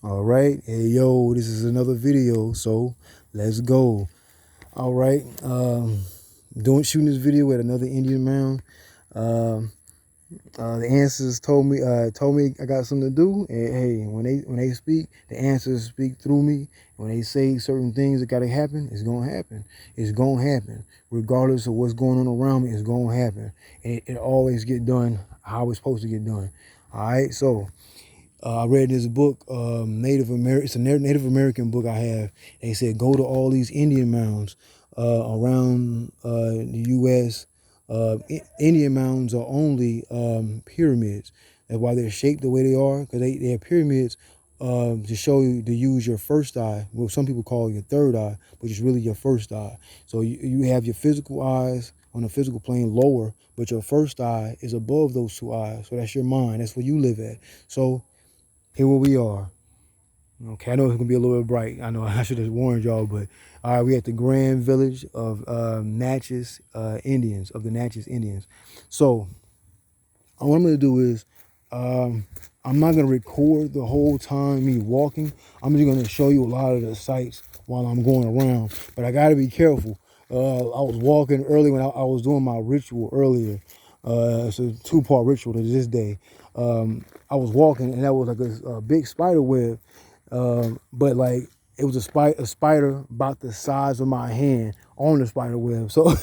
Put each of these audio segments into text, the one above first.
All right. Hey, yo, this is another video, so let's go. All right. Shooting this video at another Indian mound. Um, the ancestors told me I got something to do. And hey, when they speak, the ancestors speak through me. When they say certain things that gotta happen, it's gonna happen. It's gonna happen, regardless of what's going on around me. It's gonna happen, and it always get done how it's supposed to get done. All right, so. I read this book, Native American. It's a Native American book I have. They said go to all these Indian mounds around the U.S. Indian mounds are only pyramids. That's why they're shaped the way they are, because they're pyramids to show you to use your first eye. Well, some people call it your third eye, but it's really your first eye. So you have your physical eyes on the physical plane lower, but your first eye is above those two eyes. So that's your mind. That's where you live at. So here where we are. Okay, I know it's gonna be a little bit bright. I know I should have warned y'all, but all right, we at the Grand Village of Natchez Indians, of the Natchez Indians. So what I'm gonna do is I'm not gonna record the whole time me walking. I'm just gonna show you a lot of the sights while I'm going around, but I gotta be careful. I was walking early when I was doing my ritual earlier. It's a two-part ritual to this day. I was walking and that was like a big spider web, but like it was a spider about the size of my hand on the spider web. So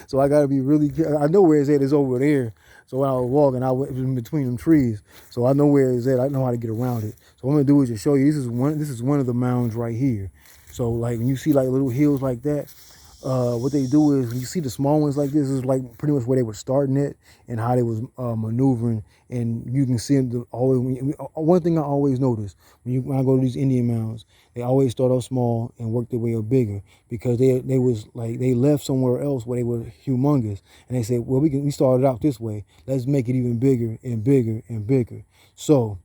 so I gotta be really careful. I know where it's at. It's over there. So when I was walking, it was in between them trees. So I know where it's at. I know how to get around it. So what I'm gonna do is just show you. This is one of the mounds right here. So like when you see like little hills like that, what they do is when you see the small ones like this is like pretty much where they were starting it and how they was maneuvering, and you can see the always. One thing I always notice when I go to these Indian mounds, they always start off small and work their way up bigger, because they was like they left somewhere else where they were humongous, and they said, well, we started out this way, let's make it even bigger and bigger and bigger. So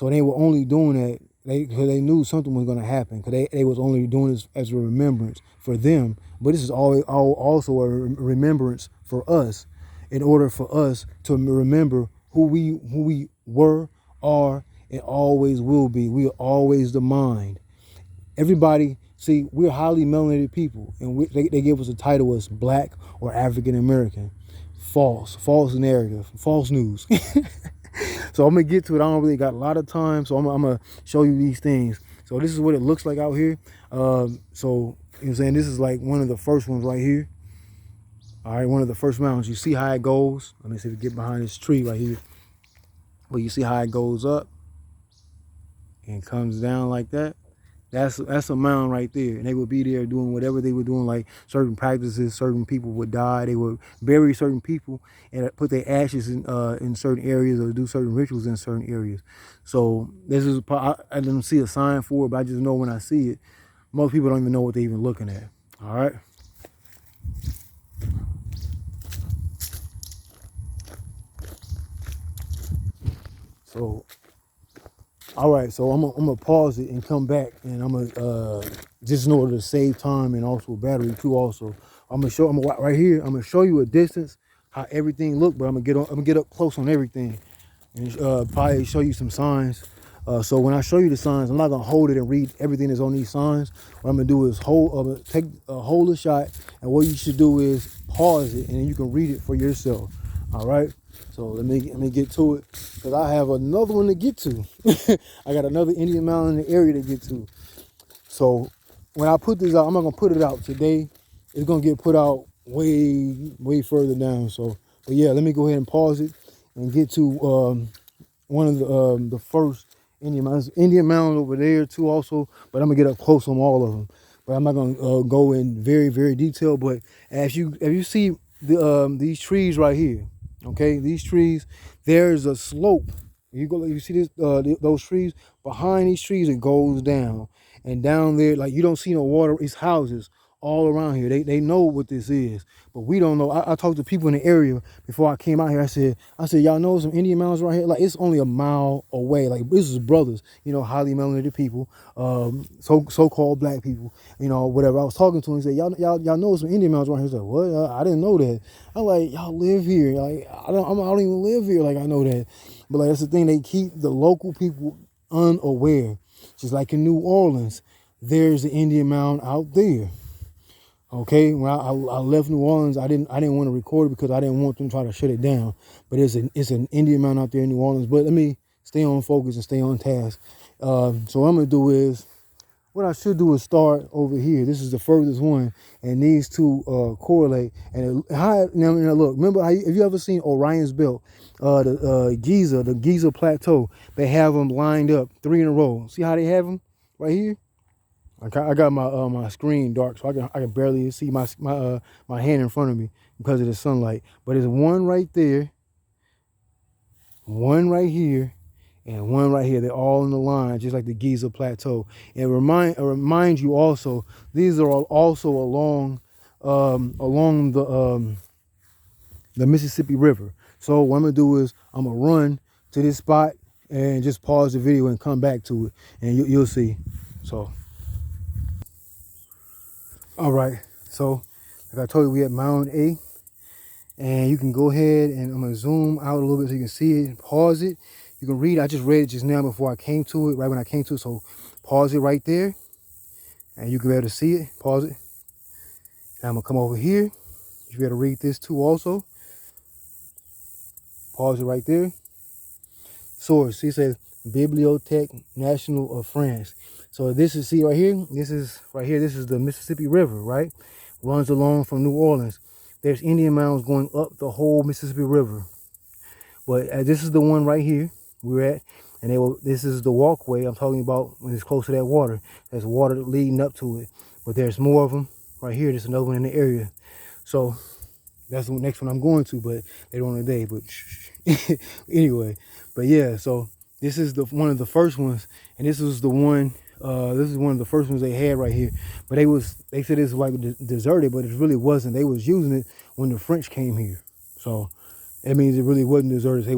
they were only doing that. Cause they knew something was going to happen, because they was only doing this as a remembrance for them. But this is also a remembrance for us, in order for us to remember who we were, are, and always will be. We are always the mind. Everybody, see, we're highly melanated people, and they give us a title as Black or African American. False narrative, false news. So I'm gonna get to it. I don't really got a lot of time, so I'm gonna show you these things. So this is what it looks like out here. So you know what I'm saying, this is like one of the first ones right here. All right, one of the first mountains. You see how it goes. Let me see if we get behind this tree right here. Well, you see how it goes up and comes down like that. That's a mound right there, and they would be there doing whatever they were doing, like certain practices. Certain people would die. They would bury certain people and put their ashes in certain areas, or do certain rituals in certain areas. So this is I didn't see a sign for it, but I just know when I see it. Most people don't even know what they're even looking at. All right. So all right, so I'm gonna pause it and come back, and I'm gonna just in order to save time and also battery too. Also, I'm gonna right here. I'm gonna show you a distance how everything look, but I'm gonna get up close on everything, and probably show you some signs. So when I show you the signs, I'm not gonna hold it and read everything that's on these signs. What I'm gonna do is hold the shot, and what you should do is pause it, and then you can read it for yourself. All right. So let me get to it, because I have another one to get to. I got another Indian mound in the area to get to. So when I put this out, I'm not gonna put it out today. It's gonna get put out way further down. So, but yeah, let me go ahead and pause it and get to one of the first Indian mounds. Indian mound over there too, also. But I'm gonna get up close on all of them. But I'm not gonna go in very detail. But as you see these trees right here. Okay, these trees, there's a slope. You see this, those trees? Behind these trees, it goes down. And down there, like you don't see no water, it's houses all around here. They know what this is, but we don't know. I talked to people in the area before I came out here. I said, y'all know some Indian mounds right here? Like it's only a mile away. Like this is brothers, highly melanated people, so-called black people, whatever. I was talking to him and said, y'all know some Indian mounds right here. He's like, what? I didn't know that. I'm like, y'all live here. Like I don't even live here. Like I know that, but like that's the thing. They keep the local people unaware. Just like in New Orleans, there's the Indian Mound out there. Okay, when I left New Orleans, I didn't want to record it because I didn't want them to try to shut it down. But it's an Indian Mound out there in New Orleans. But let me stay on focus and stay on task. So what I'm gonna do is, what I should do is start over here. This is the furthest one, and these two correlate. And now look, remember, have you ever seen Orion's Belt, the Giza Plateau? They have them lined up 3 in a row. See how they have them right here? I got my screen dark, so I can barely see my hand in front of me because of the sunlight. But there's one right there, one right here, and one right here. They're all in the line, just like the Giza Plateau. And remind you also, these are all also along the Mississippi River. So what I'm gonna do is I'm gonna run to this spot and just pause the video and come back to it, and you'll see. So, all right. So, like I told you, we at Mound A, and you can go ahead and I'm gonna zoom out a little bit so you can see it. Pause it. You can read. I just read it just now before I came to it, right when I came to it. So pause it right there, and you can be able to see it. Pause it. And I'm gonna come over here. You better read this too also. Pause it right there. Source. See, it says Bibliothèque Nationale of France. So this is, see right here, this is the Mississippi River, right? Runs along from New Orleans. There's Indian mounds going up the whole Mississippi River. But this is the one right here we're at, and this is the walkway I'm talking about when it's close to that water. There's water leading up to it, but there's more of them right here. There's another one in the area. So that's the next one I'm going to, but later on today. But anyway, but yeah. So this is one of the first ones, and this was the one. This is one of the first ones they had right here. But they said it's like deserted, but it really wasn't. They was using it when the French came here. So that means it really wasn't deserted. They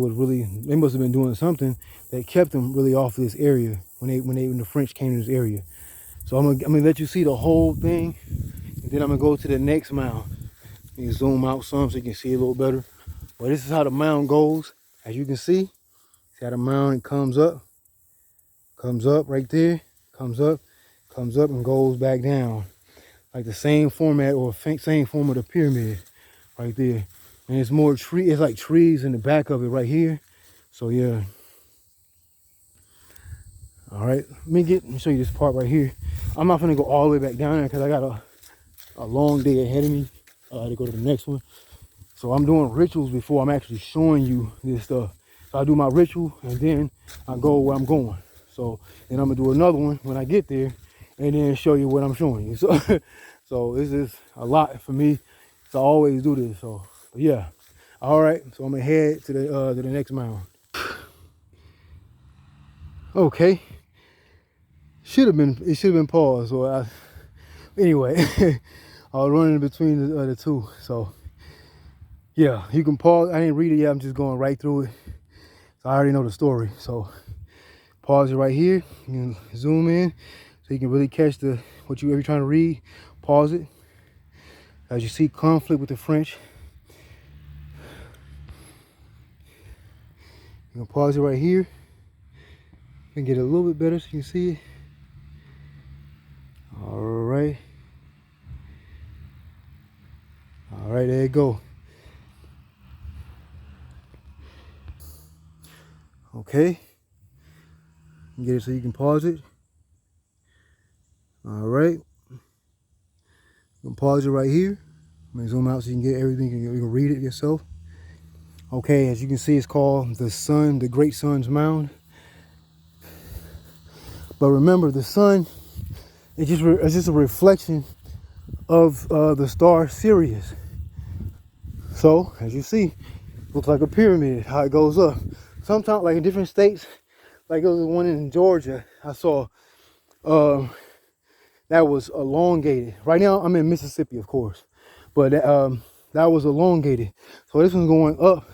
must have been doing something that kept them really off of this area when the French came to this area. So I'm gonna let you see the whole thing, and then I'm gonna go to the next mound. You can zoom out some so you can see a little better. But this is how the mound goes. As you can see how the mound comes up right there, comes up, and goes back down. Like the same format or same form of the pyramid right there. And it's more it's like trees in the back of it right here. So yeah. All right, let me show you this part right here. I'm not gonna go all the way back down there because I got a long day ahead of me to go to the next one. So I'm doing rituals before I'm actually showing you this stuff. So I do my ritual and then I go where I'm going. So then I'm gonna do another one when I get there and then show you what I'm showing you. So so this is a lot for me to always do this. So but yeah. All right, so I'm gonna head to the next mound. Okay. It should have been paused. So anyway, I was running between the two. So yeah, you can pause. I didn't read it yet. I'm just going right through it. So I already know the story. So pause it right here. You can zoom in so you can really catch what you're trying to read. Pause it. As you see conflict with the French. You can pause it right here. You can get it a little bit better so you can see it. All right. All right, there you go. Okay. Get it so you can pause it. All right. You can pause it right here. I'm gonna zoom out so you can get everything. You can read it yourself. Okay, as you can see, it's called the Great Sun's Mound. But remember, the sun it's just a reflection of the star Sirius. So as you see, looks like a pyramid, how it goes up. Sometimes, like in different states, like there was one in Georgia I saw that was elongated. Right now I'm in Mississippi, of course, but that was elongated. So this one's going up,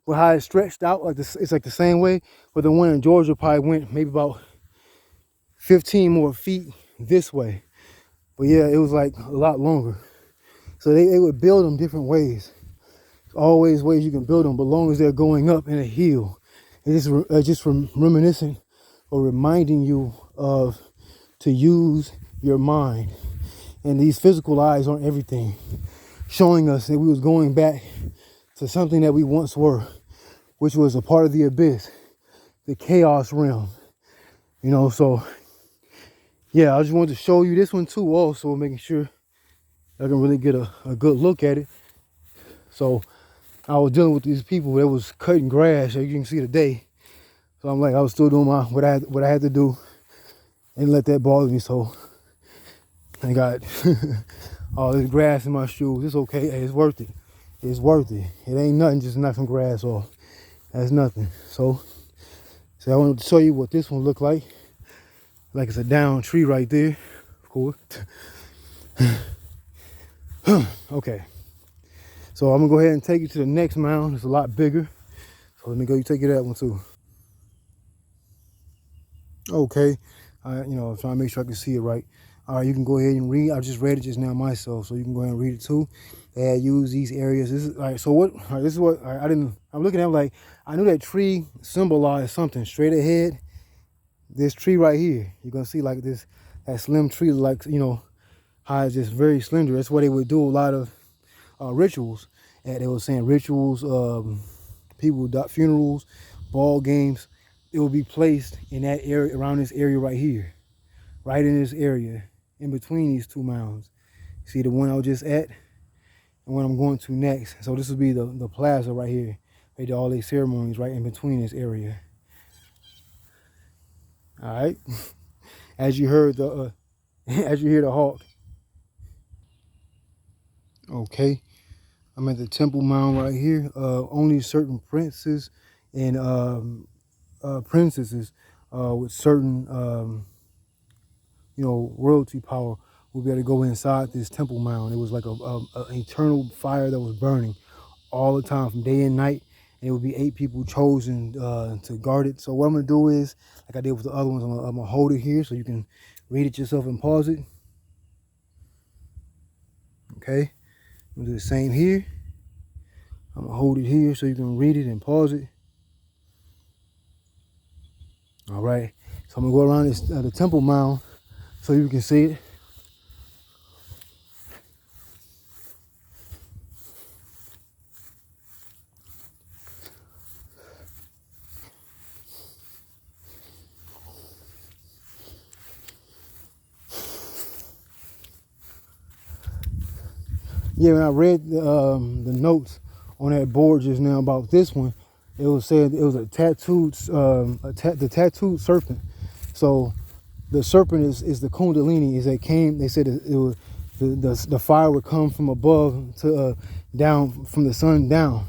but how it stretched out like this, it's like the same way. But the one in Georgia probably went maybe about 15 more feet this way. But yeah, it was like a lot longer. So they would build them different ways. There's always ways you can build them, but long as they're going up in a hill. It's just reminiscent or reminding you of to use your mind. And these physical eyes aren't everything, showing us that we was going back to something that we once were, which was a part of the abyss, the chaos realm. You know, so yeah, I just wanted to show you this one too, also making sure I can really get a good look at it. So I was dealing with these people that was cutting grass, as you can see today. So I'm like, I was still doing what I had to do, and let that bother me. So I got all this grass in my shoes. It's okay. Hey, it's worth it. It's worth it. It ain't nothing just knocking grass off. That's nothing. So I wanted to show you what this one looked like. Like it's a down tree right there, of course. Okay. So I'm gonna go ahead and take you to the next mound. It's a lot bigger. So let me go take you to that one too. Okay. You know, I'm trying to make sure I can see it right. All right, you can go ahead and read. I just read it just now myself, so you can go ahead and read it too. They had used these areas. This is all right. So what? All right, this is what I didn't. I'm looking at it like I knew that tree symbolized something. Straight ahead, this tree right here. You're gonna see like this, that slim tree, like, you know, how it's just very slender. That's why they would do a lot of rituals. And they were saying rituals, people funerals, ball games. It will be placed in that area, around this area right here, right in this area, in between these two mounds. See the one I was just at and what I'm going to next. So this will be the plaza right here. They do all these ceremonies right in between this area. All right. As you heard the, as you hear the hawk. Okay. I'm at the Temple Mound right here. Only certain princes and princesses with certain, you know, royalty power will be able to go inside this Temple Mound. It was like an eternal fire that was burning all the time from day and night. And it would be 8 people chosen to guard it. So what I'm going to do is, like I did with the other ones, I'm going to hold it here so you can read it yourself and pause it. Okay. I'm going to do the same here. I'm going to hold it here so you can read it and pause it. All right. So I'm going to go around this, the Temple Mound so you can see it. Yeah, when I read the notes on that board just now about this one, it was said it was a tattooed, the tattooed serpent. So the serpent is the Kundalini. Is that came? They said it was the fire would come from above to down, from the sun down.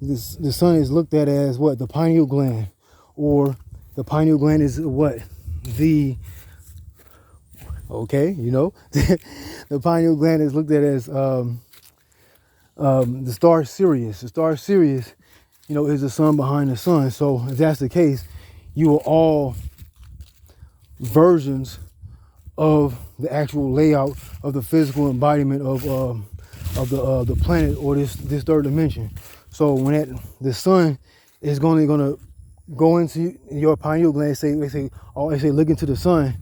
The sun is looked at as what? The pineal gland, or the pineal gland is what? The okay, you know, the pineal gland is looked at as the star Sirius. The star Sirius, you know, is the sun behind the sun. So if that's the case, you are all versions of the actual layout of the physical embodiment of the planet, or this third dimension. So when the sun is gonna go into your pineal gland, they say look into the sun,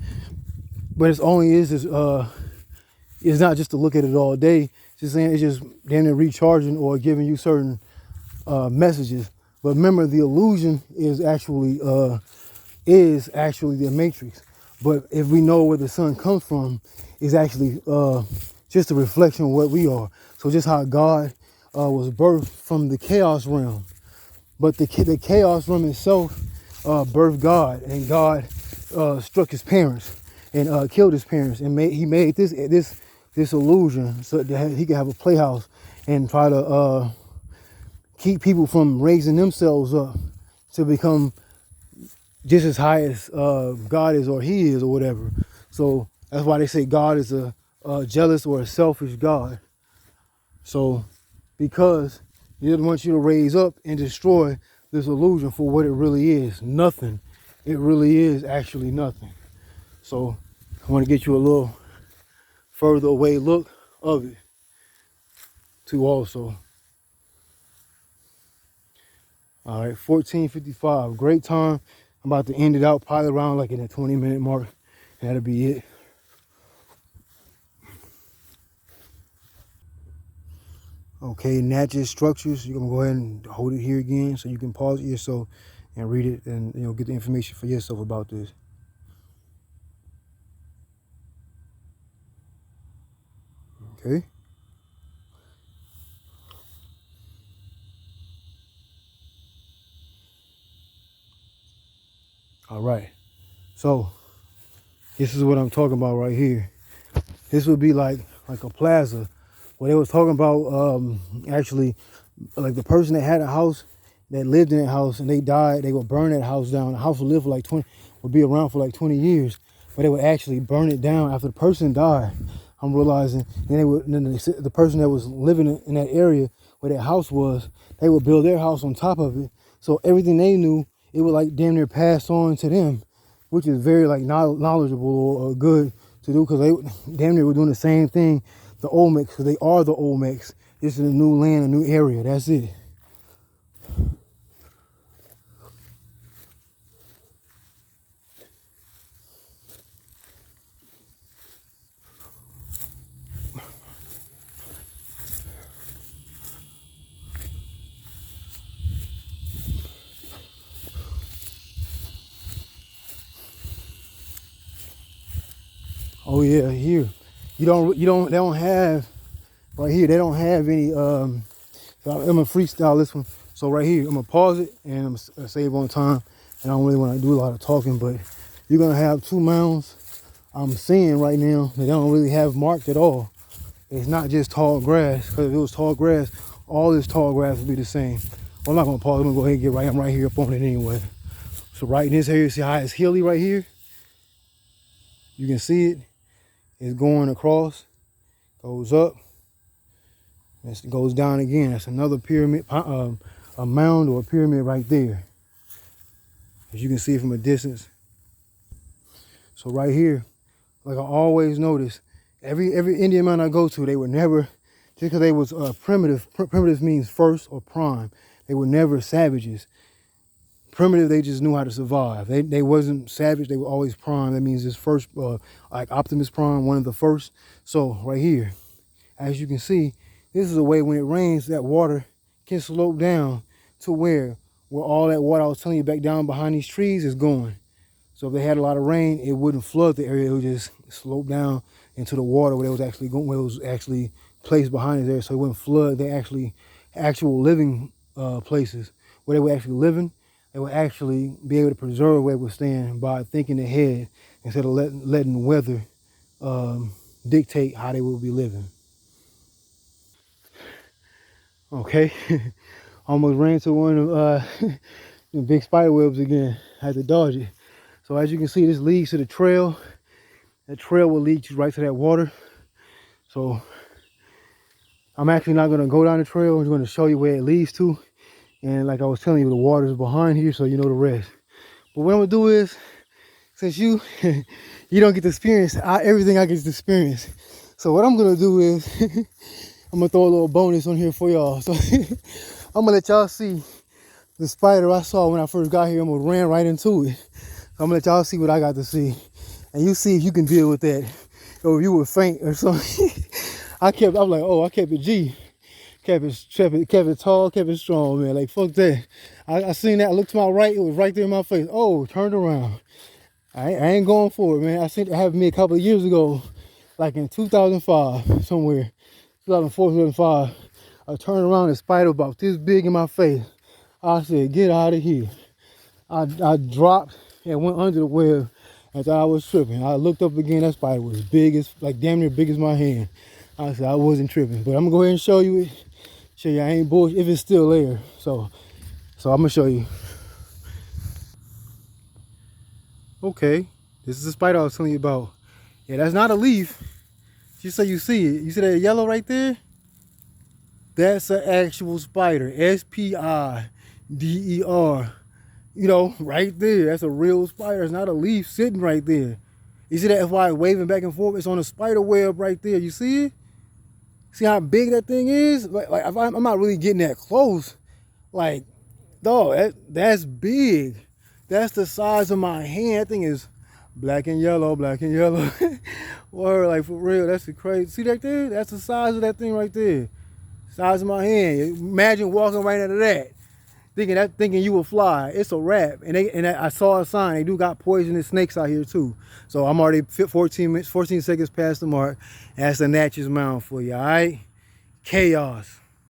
but it's only it's not just to look at it all day. It's just saying it's just damn near recharging or giving you certain messages. But remember, the illusion is actually the matrix. But if we know where the sun comes from, is actually just a reflection of what we are. So just how God was birthed from the chaos realm, but the chaos realm itself birthed God, and God struck his parents and killed his parents, and he made this illusion so that he could have a playhouse and try to keep people from raising themselves up to become just as high as God is, or he is, or whatever. So that's why they say God is a jealous or a selfish God. So because he doesn't want you to raise up and destroy this illusion for what it really is, nothing. It really is actually nothing. So I want to get you a little further away look of it too also. All right, 1455, great time I'm about to end it out probably around like in the 20-minute mark. That'll be it. Okay, Natchez structures. You're gonna go ahead and hold it here again so you can pause it yourself and read it and get the information for yourself about this. Okay. All right. So this is what I'm talking about right here. This would be like a plaza. What they was talking about, actually, like the person that had a house, that lived in that house, and they died, they would burn that house down. The house would live for like would be around for like 20 years, but they would actually burn it down after the person died. I'm realizing, then the person that was living in that area where that house was, they would build their house on top of it. So everything they knew, it would like damn near pass on to them, which is very like knowledgeable or good to do, because they damn near were doing the same thing, the Olmecs, because they are the Olmecs. This is a new land, a new area. That's it. Oh yeah, here. They don't have, right here, they don't have any, so I'm gonna freestyle this one. So right here, I'm gonna pause it and I'm gonna save on time. And I don't really wanna do a lot of talking, but you're gonna have two mounds I'm seeing right now that don't really have marked at all. It's not just tall grass, because if it was tall grass, all this tall grass would be the same. Well, I'm not gonna pause, I'm gonna go ahead and get right, I'm right here up on it anyway. So right in this area, see how it's hilly right here? You can see it. It's going across, goes up, and it goes down again. That's another pyramid, a mound or a pyramid right there, as you can see from a distance. So right here, like I always notice, every Indian mound I go to, they were never, just because they was primitive. Primitive means first or prime. They were never savages. Primitive, they just knew how to survive. They wasn't savage, they were always prime. That means it's first, like Optimus Prime, one of the first. So right here, as you can see, this is a way when it rains, that water can slope down to where all that water I was telling you back down behind these trees is going. So if they had a lot of rain, it wouldn't flood the area, it would just slope down into the water where it was actually going, where it was actually placed behind it there, so it wouldn't flood the actual living places where they were actually living. They would actually be able to preserve where it would stand by thinking ahead instead of letting the weather dictate how they would be living. Okay, almost ran into one of the big spider webs again. I had to dodge it. So as you can see, this leads to the trail. That trail will lead you right to that water. So I'm actually not gonna go down the trail. I'm just gonna show you where it leads to. And like I was telling you, the water is behind here, so you know the rest. But what I'm gonna do is, since you don't get to experience everything I get to experience, so what I'm gonna do is I'm gonna throw a little bonus on here for y'all. So I'm gonna let y'all see the spider I saw when I first got here. I'm gonna ran right into it. So I'm gonna let y'all see what I got to see, and you see if you can deal with that, or if you were faint or something. I'm like, oh, I kept it G. Kept it tall, kept it strong, man. Like, fuck that. I seen that, I looked to my right, it was right there in my face. Oh, turned around. I ain't going for it, man. I seen it happen to me a couple of years ago, like in 2005, somewhere. 2004, 2005. I turned around and a spider about this big in my face. I said, get out of here. I dropped and went under the web and thought I was tripping. I looked up again, that spider was big as, like damn near big as my hand. I said, I wasn't tripping. But I'm gonna go ahead and show you it. Show you I ain't bullshit if it's still there. So I'm gonna show you. Okay, this is the spider I was telling you about. Yeah, that's not a leaf. Just so you see it. You see that yellow right there? That's an actual spider. S-P-I-D-E-R. You know, right there. That's a real spider. It's not a leaf sitting right there. You see that? That's why it's waving back and forth. It's on a spider web right there. You see it? See how big that thing is? Like I'm not really getting that close. Like, dog, that's big. That's the size of my hand. That thing is black and yellow, black and yellow. Word, like for real, that's the crazy. See that there? That's the size of that thing right there. Size of my hand. Imagine walking right into that. Thinking you will fly. It's a wrap. And I saw a sign. They do got poisonous snakes out here too. So I'm already 14 seconds past the mark. That's the Natchez Mound for you, all right? Chaos.